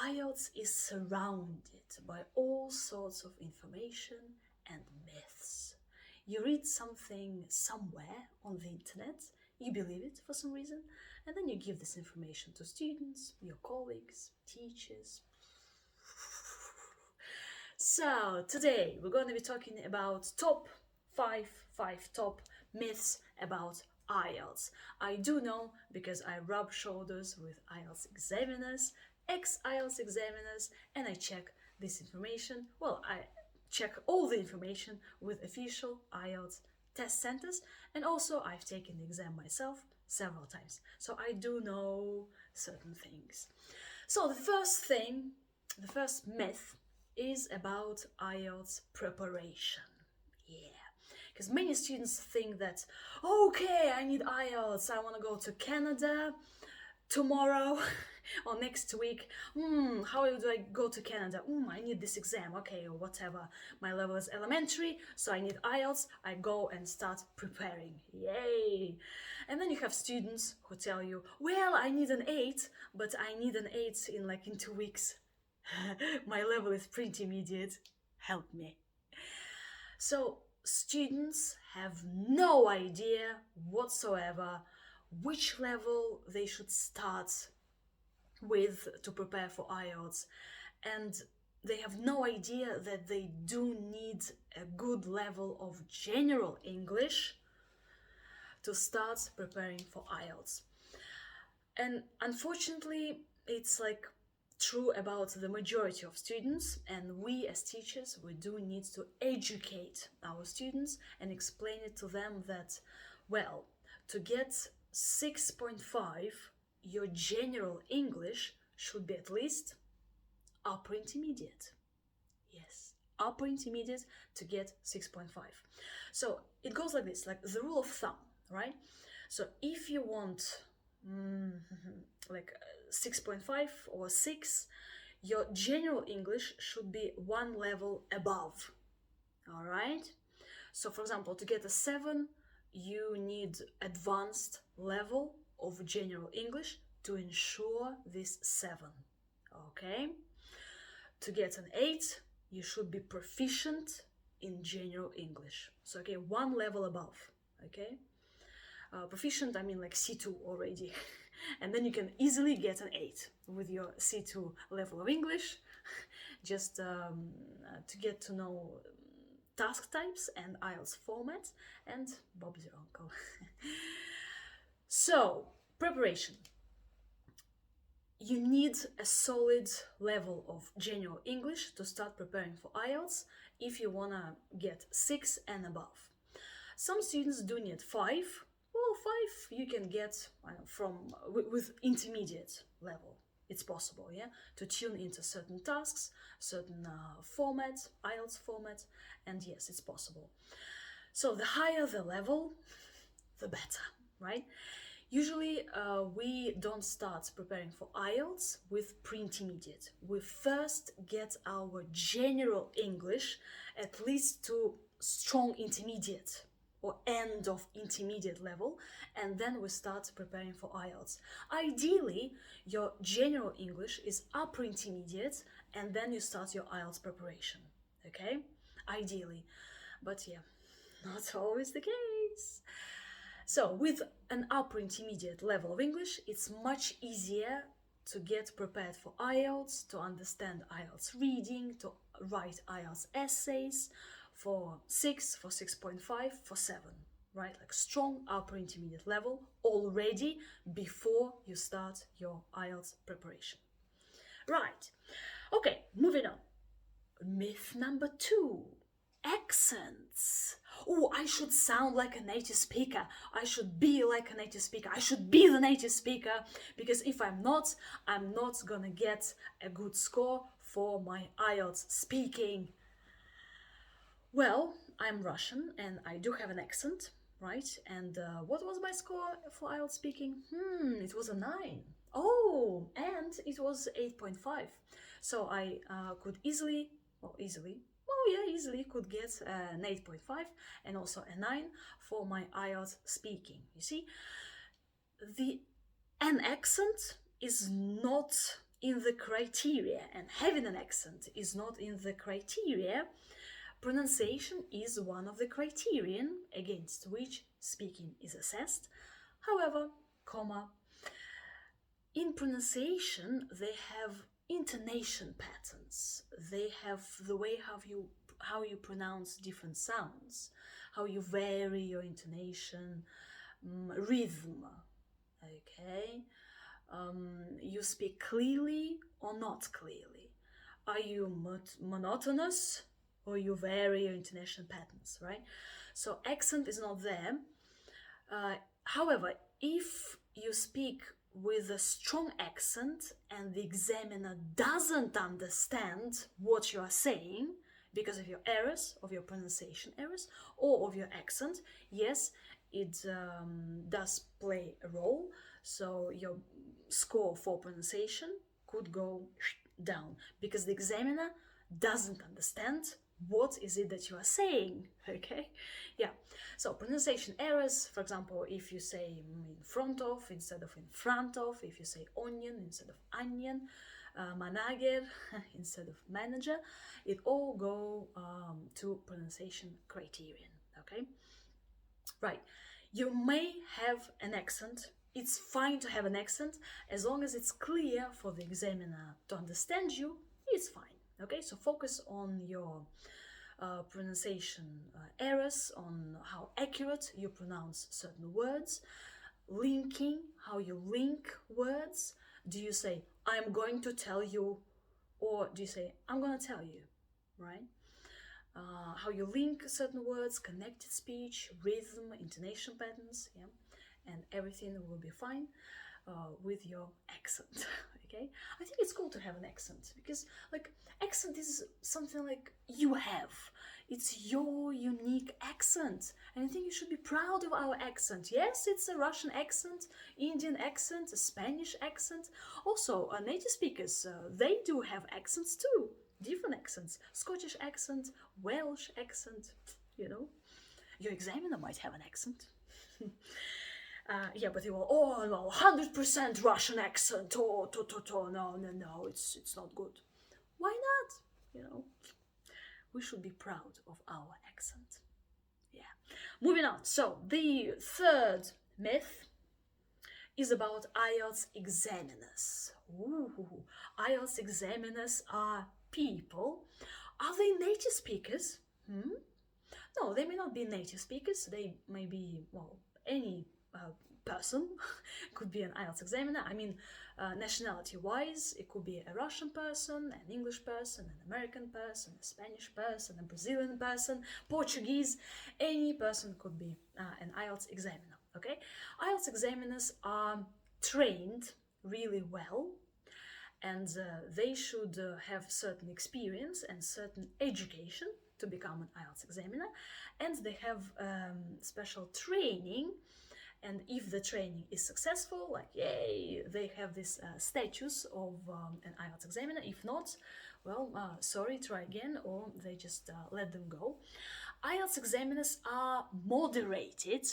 IELTS is surrounded by all sorts of information and myths. You read something somewhere on the internet, you believe it for some reason, and then you give this information to students, your colleagues, teachers. So today we're going to be talking about five top myths about IELTS. I do know because I rub shoulders with IELTS examiners, ex-IELTS examiners, and I check this information. Well, I check all the information with official IELTS test centers, and also I've taken the exam myself several times, so I do know certain things. So the first myth is about IELTS preparation. Yeah, because many students think that, okay, I need IELTS, I want to go to Canada tomorrow or next week. How do I go to Canada? I need this exam, okay, or whatever. My level is elementary, so I need IELTS. I go and start preparing. Yay! And then you have students who tell you, well, I need an 8, but I need an 8 in 2 weeks. My level is pretty intermediate. Help me. So students have no idea whatsoever which level they should start with to prepare for IELTS, and they have no idea that they do need a good level of general English to start preparing for IELTS. And unfortunately, it's true about the majority of students, and we as teachers, we do need to educate our students and explain it to them that, well, to get 6.5, your general English should be at least upper intermediate. Yes, upper intermediate to get 6.5. So it goes like this, like the rule of thumb, right? So if you want 6.5 or 6, your general English should be one level above. All right? So for example, to get a 7, you need advanced level of general English to ensure this 7. Okay? To get an 8, you should be proficient in general English. So okay, one level above. Okay? Proficient, I mean like C2 already. And then you can easily get an 8 with your C2 level of English, just to get to know task types and IELTS format, and Bob's your uncle. So, preparation. You need a solid level of general English to start preparing for IELTS if you wanna get 6 and above. Some students do need 5. Well, 5 you can get with intermediate level. It's possible, yeah, to tune into certain tasks, certain formats, IELTS format, and yes, it's possible. So the higher the level, the better, right? Usually we don't start preparing for IELTS with pre-intermediate. We first get our general English at least to strong intermediate or end of intermediate level, and then we start preparing for IELTS. Ideally, your general English is upper intermediate, and then you start your IELTS preparation, okay? Ideally, but yeah, not always the case. So with an upper intermediate level of English, it's much easier to get prepared for IELTS, to understand IELTS reading, to write IELTS essays, for 6, for 6.5, for 7, right? Like strong upper intermediate level already before you start your IELTS preparation. Right, okay, moving on. Myth number 2, accents. Oh, I should sound like a native speaker. I should be like a native speaker. I should be the native speaker, because if I'm not gonna get a good score for my IELTS speaking. Well, I'm Russian and I do have an accent, right? And what was my score for IELTS speaking? It was a 9. Oh, and it was 8.5. So I could easily could get an 8.5 and also a 9 for my IELTS speaking. You see, an accent is not in the criteria, and having an accent is not in the criteria, pronunciation is one of the criterion against which speaking is assessed. However, comma, in pronunciation they have intonation patterns. They have the way how you pronounce different sounds, how you vary your intonation, rhythm. Okay, you speak clearly or not clearly. Are you monotonous or you vary your intonation patterns, right? So accent is not there. However, if you speak with a strong accent and the examiner doesn't understand what you are saying because of your errors, of your pronunciation errors, or of your accent, yes, it does play a role. So your score for pronunciation could go down because the examiner doesn't understand what is it that you are saying. Okay, yeah. So pronunciation errors, for example, if you say in front of instead of in front of, if you say onion instead of onion, manager instead of manager, it all go to pronunciation criterion. Okay, right. You may have an accent. It's fine to have an accent as long as it's clear for the examiner to understand you. It's fine. Okay, so focus on your pronunciation errors, on how accurate you pronounce certain words, linking, how you link words. Do you say, I'm going to tell you, or do you say, I'm going to tell you, right? How you link certain words, connected speech, rhythm, intonation patterns, yeah, and everything will be fine with your accent. Okay, I think it's cool to have an accent because, like, accent is something like you have. It's your unique accent, and I think you should be proud of our accent. Yes, it's a Russian accent, Indian accent, a Spanish accent. Also, native speakers, they do have accents too. Different accents, Scottish accent, Welsh accent, you know. Your examiner might have an accent. Yeah, but they will, oh no, 100% Russian accent, oh, no, it's not good. Why not? You know, we should be proud of our accent. Yeah. Moving on. So, the third myth is about IELTS examiners. Ooh, IELTS examiners are people. Are they native speakers? No, they may not be native speakers. They may be, well, any person could be an IELTS examiner. I mean, nationality-wise, it could be a Russian person, an English person, an American person, a Spanish person, a Brazilian person, Portuguese. Any person could be an IELTS examiner. Okay, IELTS examiners are trained really well, and they should have certain experience and certain education to become an IELTS examiner, and they have special training. And if the training is successful, like yay, they have this status of an IELTS examiner. If not, well, sorry, try again, or they just let them go. IELTS examiners are moderated.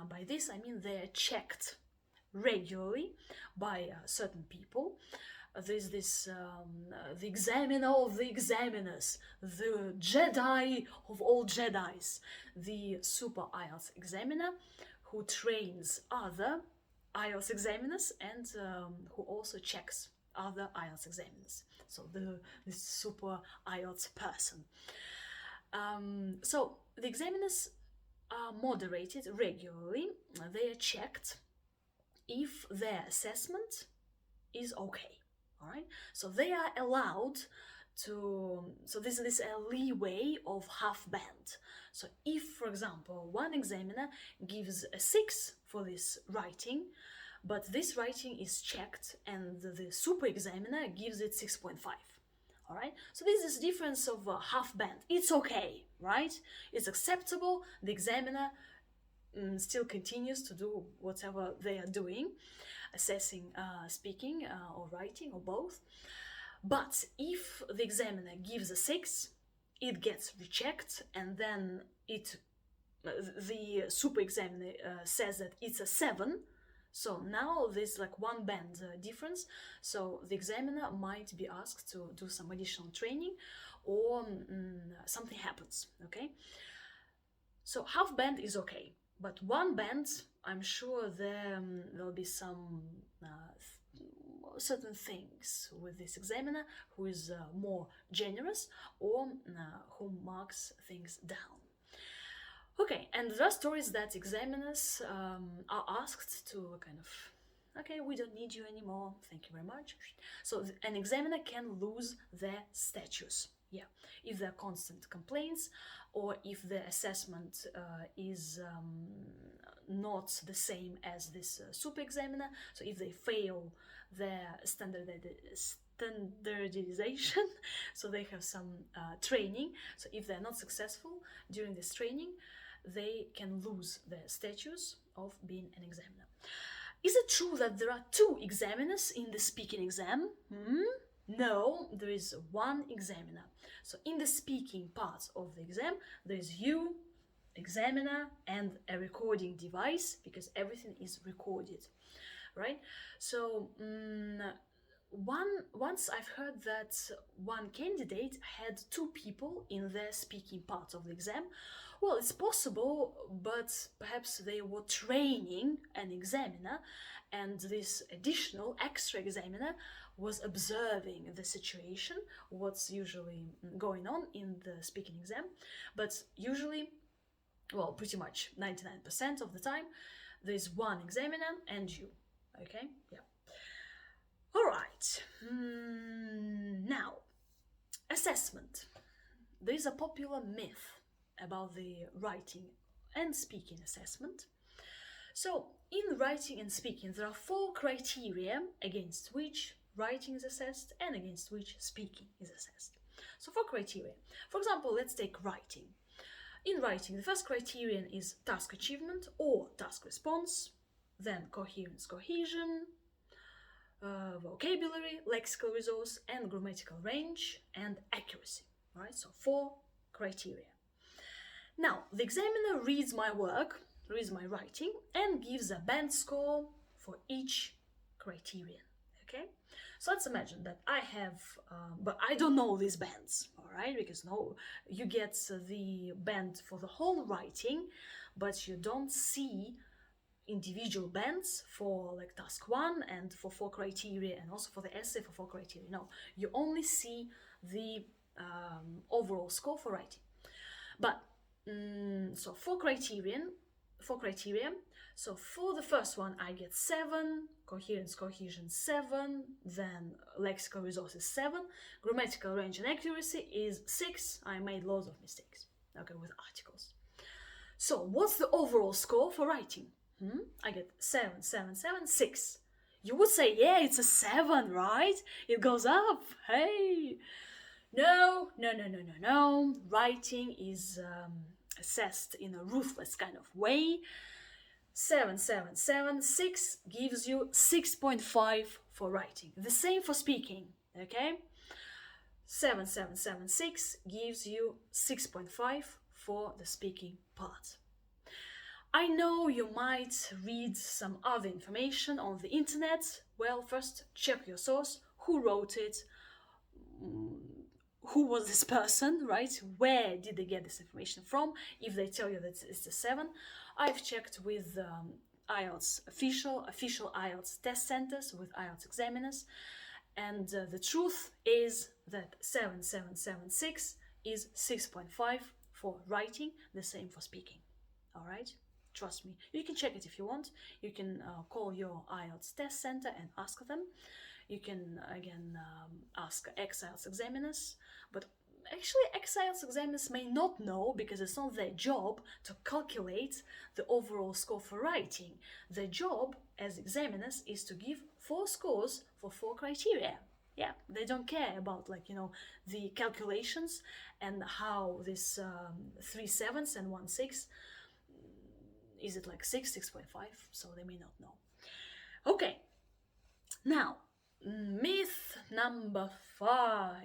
By this I mean they're checked regularly by certain people. There's this the examiner of the examiners, the Jedi of all Jedis, the super IELTS examiner, who trains other IELTS examiners and who also checks other IELTS examiners. So this super IELTS person. So the examiners are moderated regularly. They are checked if their assessment is okay. All right, so they are allowed to, so this is a leeway of half band. So if, for example, one examiner gives a 6 for this writing, but this writing is checked and the super examiner gives it 6.5. All right, so this is difference of half band. It's okay, right? It's acceptable. The examiner still continues to do whatever they are doing, assessing speaking or writing or both. But if the examiner gives a 6, it gets rechecked, and then the super examiner says that it's a 7, So now there's like one band difference. So the examiner might be asked to do some additional training, or something happens, okay? So half band is okay, but one band, I'm sure there'll be some certain things with this examiner who is more generous, or who marks things down. Okay, and there are stories that examiners are asked to kind of, okay, we don't need you anymore, thank you very much. So an examiner can lose their status. Yeah, if there are constant complaints, or if the assessment is not the same as this super examiner. So if they fail their standardization, so they have some training. So if they're not successful during this training, they can lose their status of being an examiner. Is it true that there are two examiners in the speaking exam? No, there is one examiner. So in the speaking part of the exam, there is you, examiner, and a recording device, because everything is recorded, right? So once I've heard that one candidate had two people in their speaking part of the exam. Well, it's possible, but perhaps they were training an examiner, and this additional extra examiner was observing the situation, what's usually going on in the speaking exam. But usually, well, pretty much 99% of the time, there's one examiner and you, okay? Yeah. All right. Now, assessment. There is a popular myth about the writing and speaking assessment. So, in writing and speaking, there are 4 criteria against which writing is assessed and against which speaking is assessed. So, 4 criteria. For example, let's take writing. In writing, the first criterion is task achievement or task response, then coherence, cohesion, vocabulary, lexical resource, and grammatical range, and accuracy. Right? So 4 criteria. Now, the examiner reads my work, reads my writing, and gives a band score for each criterion. Okay? So let's imagine that I have, but I don't know these bands, all right? Because no, you get the band for the whole writing, but you don't see individual bands for like task 1 and for 4 criteria, and also for the essay for 4 criteria. No, you only see the overall score for writing. But so 4 criteria. So for the first one, I get 7, coherence, cohesion 7, then lexical resources 7, grammatical range and accuracy is 6. I made loads of mistakes, okay, with articles. So what's the overall score for writing? I get 7, 7, 7, 6. You would say, yeah, it's a 7, right? It goes up. Hey. No. Writing is assessed in a ruthless kind of way. 7, 7, 7, 6 gives you 6.5 for writing. The same for speaking, okay? 7, 7, 7, 6 gives you 6.5 for the speaking part. I know you might read some other information on the internet. Well, first check your source. Who wrote it? Who was this person, right? Where did they get this information from? If they tell you that it's a 7, I've checked with IELTS official IELTS test centers with IELTS examiners, and the truth is that 7776 is 6.5 for writing, the same for speaking. All right? Trust me. You can check it if you want. You can call your IELTS test center and ask them. You can, again, ask ex-IELTS examiners, but actually ex-IELTS examiners may not know, because it's not their job to calculate the overall score for writing. Their job as examiners is to give 4 scores for 4 criteria. Yeah, they don't care about, like, the calculations and how this 3 7s and 1 6, is it like 6, 6.5? So they may not know. Okay, now, myth number 5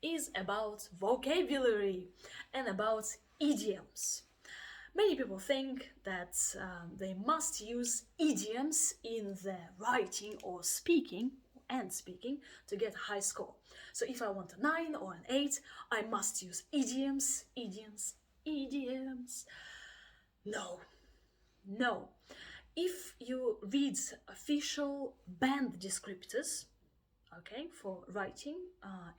is about vocabulary and about idioms. Many people think that they must use idioms in their writing or speaking to get a high score. So if I want a 9 or an 8, I must use idioms, idioms, idioms. No, no. If you read official band descriptors, okay, for writing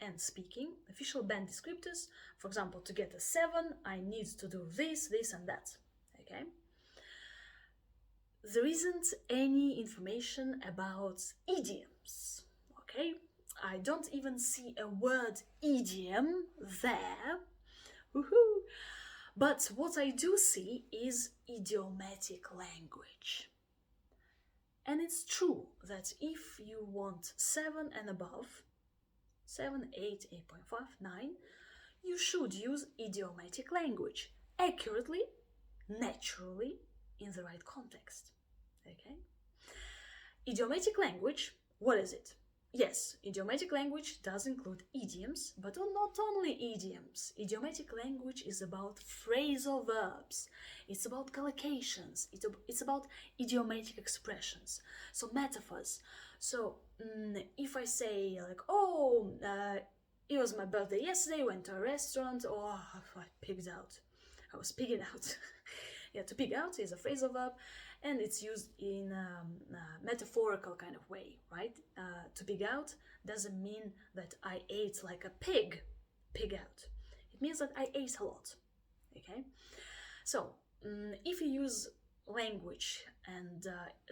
and speaking, official band descriptors, for example, to get a 7, I need to do this, this, and that, okay? There isn't any information about idioms, okay? I don't even see a word idiom there. Woohoo! But what I do see is idiomatic language. And it's true that if you want 7 and above, 7, 8, 8.5, 9, you should use idiomatic language accurately, naturally, in the right context. Okay? Idiomatic language, what is it? Yes, idiomatic language does include idioms, but not only idioms. Idiomatic language is about phrasal verbs, it's about collocations, it's about idiomatic expressions, so metaphors. So if I say like, oh, it was my birthday yesterday, went to a restaurant, or I pigged out. I was pigging out. Yeah, to pig out is a phrasal verb, and it's used in a metaphorical kind of way, right? To pig out doesn't mean that I ate like a pig out. It means that I ate a lot, okay? So, if you use language and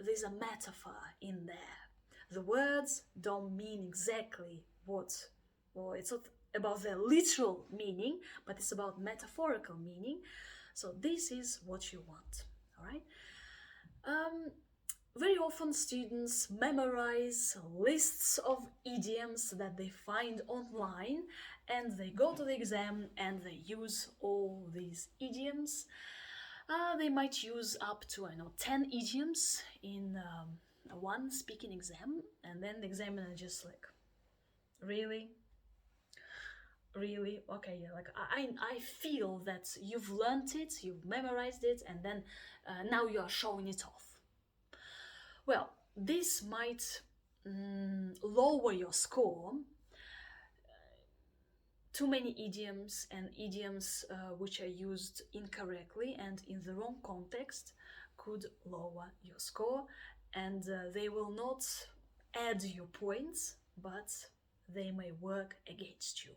there's a metaphor in there, the words don't mean exactly what, well, it's not about their literal meaning, but it's about metaphorical meaning. So this is what you want, all right? Very often students memorize lists of idioms that they find online, and they go to the exam and they use all these idioms. They might use up to 10 idioms in one speaking exam, and then the examiner just like, really? Really? Okay, yeah, like I feel that you've learned it, you've memorized it, and then now you are showing it off. Well, this might lower your score. Too many idioms and idioms which are used incorrectly and in the wrong context could lower your score, and they will not add your points, but they may work against you.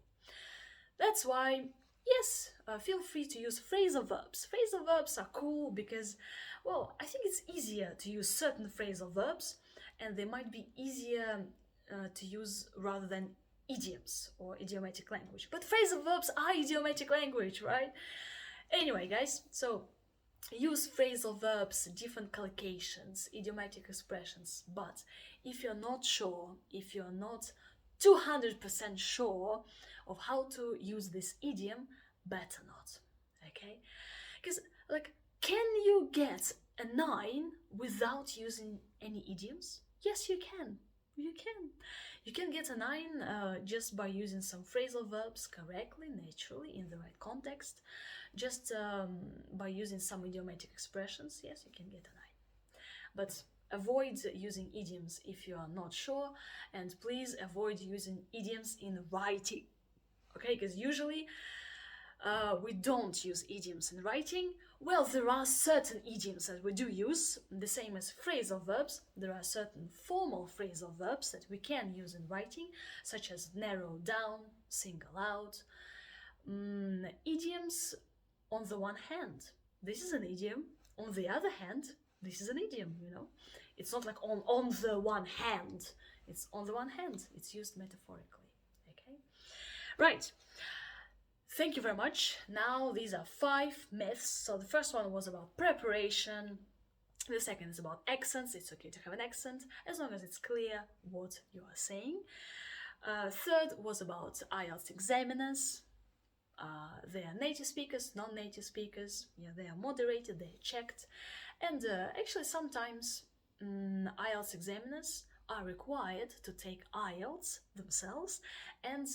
That's why, yes, feel free to use phrasal verbs. Phrasal verbs are cool because, well, I think it's easier to use certain phrasal verbs, and they might be easier to use rather than idioms or idiomatic language. But phrasal verbs are idiomatic language, right? Anyway, guys, so use phrasal verbs, different collocations, idiomatic expressions, but if you're not sure, if you're not 200% sure of how to use this idiom, better not, okay? Because, like, can you get a 9 without using any idioms? Yes, you can. You can. You can get a 9 just by using some phrasal verbs correctly, naturally, in the right context. Just by using some idiomatic expressions, yes, you can get a 9. But avoid using idioms if you are not sure, and please avoid using idioms in writing, okay? Because usually we don't use idioms in writing. Well, there are certain idioms that we do use, the same as phrasal verbs. There are certain formal phrasal verbs that we can use in writing, such as narrow down, single out. Idioms, on the one hand, this is an idiom. On the other hand, this is an idiom, you know. It's not like on the one hand. It's on the one hand. It's used metaphorically, okay? Right. Thank you very much. Now these are 5 myths. So the first one was about preparation. The second is about accents. It's okay to have an accent as long as it's clear what you are saying. Third was about IELTS examiners. They are native speakers, non-native speakers. Yeah, they are moderated, they are checked. And actually sometimes IELTS examiners are required to take IELTS themselves, and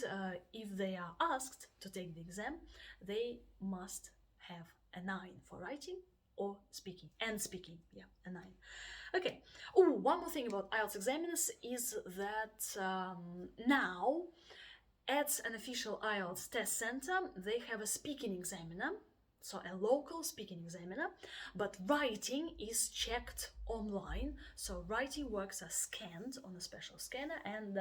if they are asked to take the exam, they must have a 9 for writing or speaking, and speaking, yeah, a 9. Okay. Oh, one more thing about IELTS examiners is that now at an official IELTS test center, they have a speaking examiner, so a local speaking examiner, but writing is checked online. So writing works are scanned on a special scanner and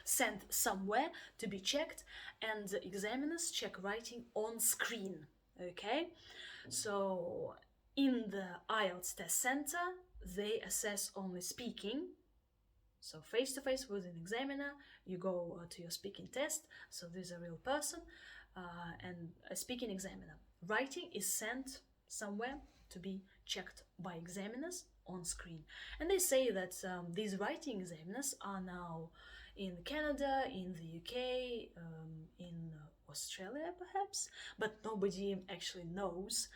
sent somewhere to be checked, and the examiners check writing on screen. Okay, so in the IELTS test center, they assess only speaking. So face to face with an examiner, you go to your speaking test. So there's a real person and a speaking examiner. Writing is sent somewhere to be checked by examiners on screen. And they say that these writing examiners are now in Canada, in the UK, in Australia perhaps, but nobody actually knows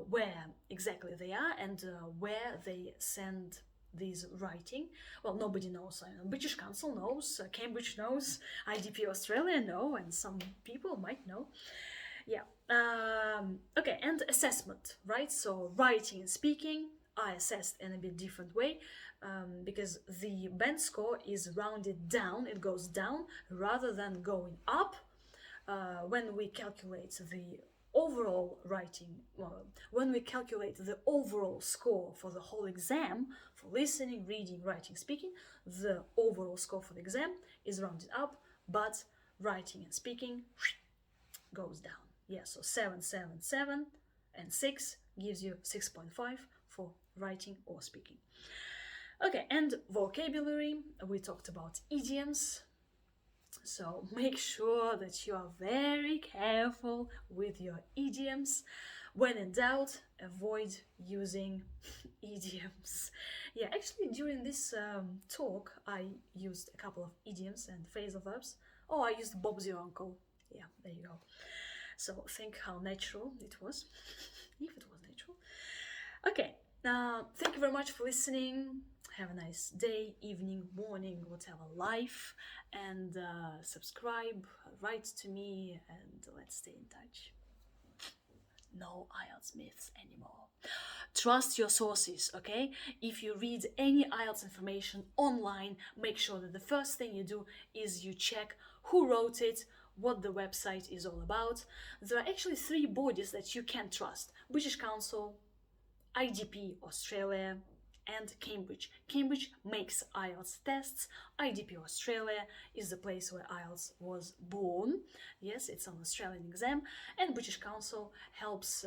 where exactly they are and where they send these writing. Well, nobody knows. British Council knows, Cambridge knows, IDP Australia know, and some people might know. Yeah. Okay, and assessment, right? So writing and speaking are assessed in a bit different way because the band score is rounded down. It goes down rather than going up. When we calculate the overall writing, when we calculate the overall score for the whole exam, for listening, reading, writing, speaking, the overall score for the exam is rounded up, but writing and speaking goes down. Yeah, so 7, 7, 7, and 6 gives you 6.5 for writing or speaking. Okay, and vocabulary, we talked about idioms. So make sure that you are very careful with your idioms. When in doubt, avoid using idioms. Yeah, actually during this talk, I used a couple of idioms and phrasal verbs. Oh, I used Bob's your uncle. Yeah, there you go. So think how natural it was, if it was natural. Okay, thank you very much for listening. Have a nice day, evening, morning, whatever life, and subscribe, write to me, and let's stay in touch. No IELTS myths anymore. Trust your sources, okay? If you read any IELTS information online, make sure that the first thing you do is you check who wrote it, what the website is all about. There are actually 3 bodies that you can trust: British Council, IDP Australia, and Cambridge. Cambridge makes IELTS tests. IDP Australia is the place where IELTS was born. Yes, it's an Australian exam. And British Council helps,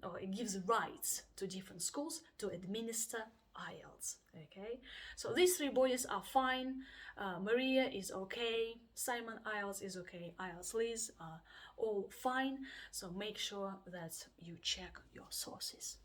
or it gives rights to different schools to administer IELTS. Okay, so these 3 bodies are fine. Maria is okay. Simon IELTS is okay. IELTS Liz are all fine. So make sure that you check your sources.